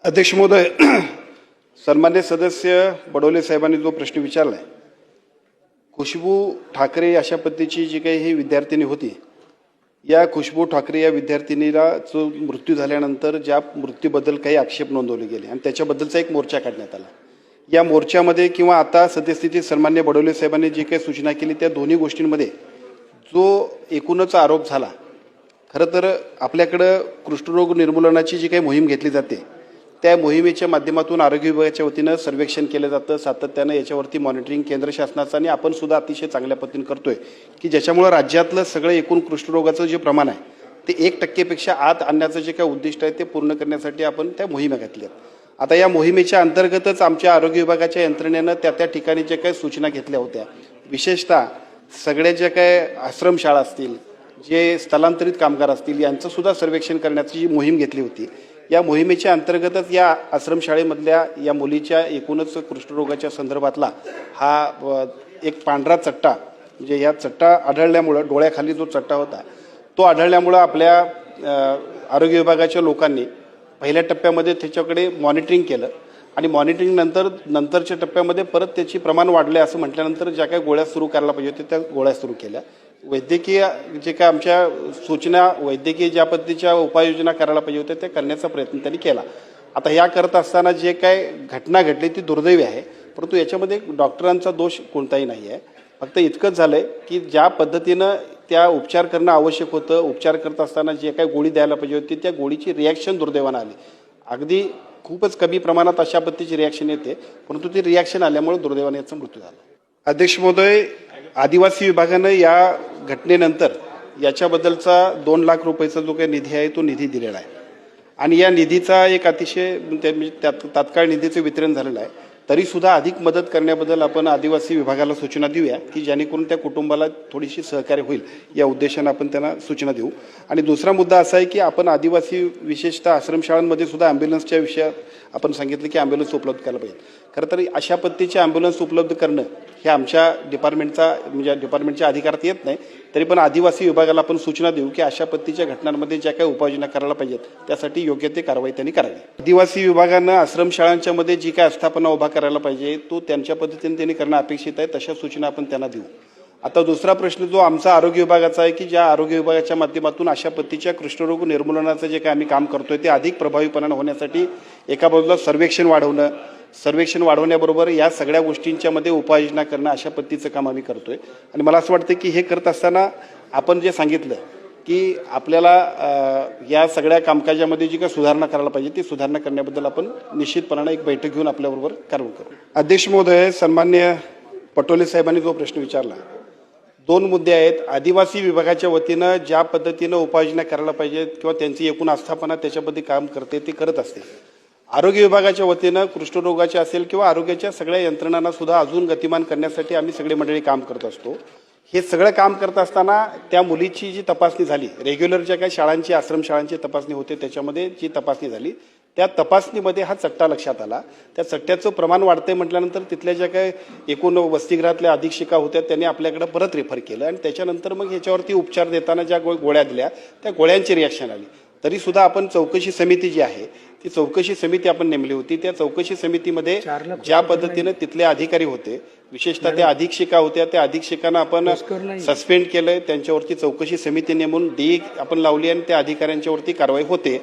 अध्यक्ष महोदय, सन्मान्य सदस्य बडोले साहेबांनी जो प्रश्न विचारला आहे, खुशबू ठाकरे अशा पद्धतीची जी काही ही विद्यार्थिनी होती, या खुशबू ठाकरे या विद्यार्थिनीला जो मृत्यू झाल्यानंतर ज्या मृत्यूबद्दल काही आक्षेप नोंदवले गेले आणि त्याच्याबद्दलचा एक मोर्चा काढण्यात आला। या मोर्चामध्ये किंवा आता सद्यस्थितीत सन्मान्य बडोले साहेबांनी जी काही सूचना केली त्या दोन्ही गोष्टींमध्ये जो एकूणच आरोप झाला, खरं तर आपल्याकडे कुष्ठरोग निर्मूलनाची जी काही मोहीम घेतली जाते त्या मोहिमेच्या माध्यमातून आरोग्य विभागाच्या वतीनं सर्वेक्षण केलं जातं। सातत्यानं याच्यावरती मॉनिटरिंग केंद्र शासनाचं आणि आपण सुद्धा अतिशय चांगल्या पद्धतीने करतोय की ज्याच्यामुळे राज्यातलं सगळं एकूण कुष्ठरोगाचं जे प्रमाण आहे ते 1% आत आणण्याचं जे काही उद्दिष्ट आहे ते पूर्ण करण्यासाठी आपण त्या मोहिमा घातल्या। आता या मोहिमेच्या अंतर्गतच आमच्या आरोग्य विभागाच्या यंत्रणेनं त्या ठिकाणी जे काही सूचना घेतल्या होत्या, विशेषतः सगळ्या ज्या काही आश्रमशाळा असतील, जे स्थलांतरित कामगार असतील, यांचं सुद्धा सर्वेक्षण करण्याची जी मोहीम घेतली होती, या मोहिमेच्या अंतर्गतच या आश्रमशाळेमधल्या या मुलीच्या एकूणच कुष्ठरोगाच्या संदर्भातला हा एक पांढरा चट्टा, म्हणजे या चट्टा आढळल्यामुळं, डोळ्याखाली जो चट्टा होता तो आढळल्यामुळं आपल्या आरोग्य विभागाच्या लोकांनी पहिल्या टप्प्यामध्ये त्याच्याकडे मॉनिटरिंग केलं आणि मॉनिटरिंग नंतरच्या टप्प्यामध्ये परत त्याची प्रमाण वाढले असं म्हटल्यानंतर ज्या काही गोळ्या सुरू करायला पाहिजे होत्या त्या गोळ्या सुरू केल्या। वैद्यकीय जे काय आमच्या सूचना, वैद्यकीय ज्या पद्धतीच्या उपाययोजना करायला पाहिजे होत्या त्या करण्याचा प्रयत्न त्यांनी केला। आता या करत असताना जे काय घटना घडली ती दुर्दैवी आहे, परंतु याच्यामध्ये डॉक्टरांचा दोष कोणताही नाही आहे। फक्त इतकंच झालंय की ज्या पद्धतीनं त्या उपचार करणं आवश्यक होतं, उपचार करत असताना जे काही गोळी द्यायला पाहिजे होती त्या गोळीची रिॲक्शन दुर्दैवानं आली। अगदी खूपच कमी प्रमाणात अशा पद्धतीची रिॲक्शन येते, परंतु ती रिॲक्शन आल्यामुळे दुर्दैवाने याचा मृत्यू झाला। अध्यक्ष महोदय, आदिवासी विभागानं या घटनेनंतर याच्याबद्दलचा 2 लाख रुपयाचा जो काही निधी आहे तो निधी दिलेला आहे आणि या निधीचा एक अतिशय तात्काळ निधीचं वितरण झालेलं आहे। तरीसुद्धा अधिक मदत करण्याबद्दल आपण आदिवासी विभागाला सूचना देऊया की जेणेकरून त्या कुटुंबाला थोडीशी सहकार्य होईल, या उद्देशाने आपण त्यांना सूचना देऊ। आणि दुसरा मुद्दा असा आहे की आपण आदिवासी विशेषतः आश्रमशाळांमध्ये सुद्धा ॲम्ब्युलन्सच्या विषयात आपण सांगितलं की ॲम्ब्युलन्स उपलब्ध करायला पाहिजे। खरं तर अशा पद्धतीचे ॲम्ब्युलन्स उपलब्ध करणं हे आमच्या डिपार्टमेंटच्या अधिकारात येत नाही, तरी पण आदिवासी विभागाला आपण सूचना देऊ की अशा पद्धतीच्या घटनांमध्ये ज्या काही उपाययोजना करायला पाहिजेत त्यासाठी योग्य ते कारवाई त्यांनी करावी। आदिवासी विभागानं आश्रमशाळांच्या मध्ये जी काय आस्थापना उभा करायला पाहिजे तो त्यांच्या पद्धतीने त्यांनी करणं अपेक्षित आहे, तशा सूचना आपण त्यांना देऊ। आता दुसरा प्रश्न जो आमचा आरोग्य विभागाचा आहे की ज्या आरोग्य विभागाच्या माध्यमातून अशा पद्धतीच्या कुष्ठरोग निर्मूलनाचं जे काही आम्ही काम करतोय ते अधिक प्रभावीपणाने होण्यासाठी एका बाजूला सर्वेक्षण वाढवण्याबरोबर या सगळ्या गोष्टींच्या मध्ये उपाययोजना करणं, अशा पद्धतीचं काम आम्ही करतोय। आणि मला असं वाटतं की हे करत असताना आपण जे सांगितलं की आपल्याला या सगळ्या कामकाजामध्ये जी काही सुधारणा करायला पाहिजे ती सुधारणा करण्याबद्दल आपण निश्चितपणाने एक बैठक घेऊन आपल्याबरोबर कारवाई करू। अध्यक्ष महोदय, सन्मान्य पटोले साहेबांनी जो प्रश्न विचारला, 2 मुद्दे आहेत। आदिवासी विभागाच्या वतीनं ज्या पद्धतीनं उपाययोजना करायला पाहिजेत किंवा त्यांची एकूण आस्थापना त्याच्यामध्ये काम करते ते करत असते। आरोग्य विभागाच्या वतीनं कुष्ठरोगाच्या असेल किंवा आरोग्याच्या सगळ्या यंत्रणांना सुद्धा अजून गतिमान करण्यासाठी आम्ही सगळे मंडळी काम करत असतो। हे सगळं काम करत असताना त्या मुलीची जी तपासणी झाली, रेग्युलर ज्या काही शाळांची, आश्रमशाळांची तपासणी होते त्याच्यामध्ये जी तपासणी झाली त्या तपासणीमध्ये हा चट्टा लक्षात आला। त्या चट्ट्याचं प्रमाण वाढतंय म्हटल्यानंतर तिथल्या ज्या काही एकूण वसतिगृहातल्या अधीक्षिका होत्या त्यांनी आपल्याकडे परत रेफर केलं आणि त्याच्यानंतर मग ह्याच्यावरती उपचार देताना ज्या गोळ्या दिल्या त्या गोळ्यांची रिॲक्शन आली। तरीसुद्धा आपण चौकशी समिती जी आहे ती चौकशी समिती आपण नेमली होती। त्या चौकशी समितीमध्ये ज्या पद्धतीने तिथले अधिकारी होते, विशेषतः त्या अधीक्षिका होत्या, त्या अधीक्षिकांना आपण सस्पेंड केलंय, त्यांच्यावरती चौकशी समिती नेमून डी आपण लावली आणि त्या अधिकाऱ्यांच्यावरती कारवाई होते।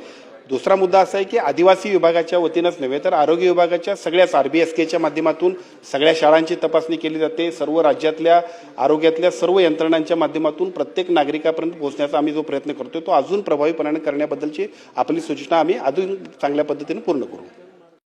दुसरा मुद्दा असा आहे की आदिवासी विभागाच्या वतीनंच नव्हे तर आरोग्य विभागाच्या सगळ्याच RBSKच्या माध्यमातून सगळ्या शाळांची तपासणी केली जाते। सर्व राज्यातल्या आरोग्यातल्या सर्व यंत्रणांच्या माध्यमातून प्रत्येक नागरिकापर्यंत पोहोचण्याचा आम्ही जो प्रयत्न करतोय तो अजून प्रभावीपणाने करण्याबद्दलची आपली सूचना आम्ही अजून चांगल्या पद्धतीने पूर्ण करू।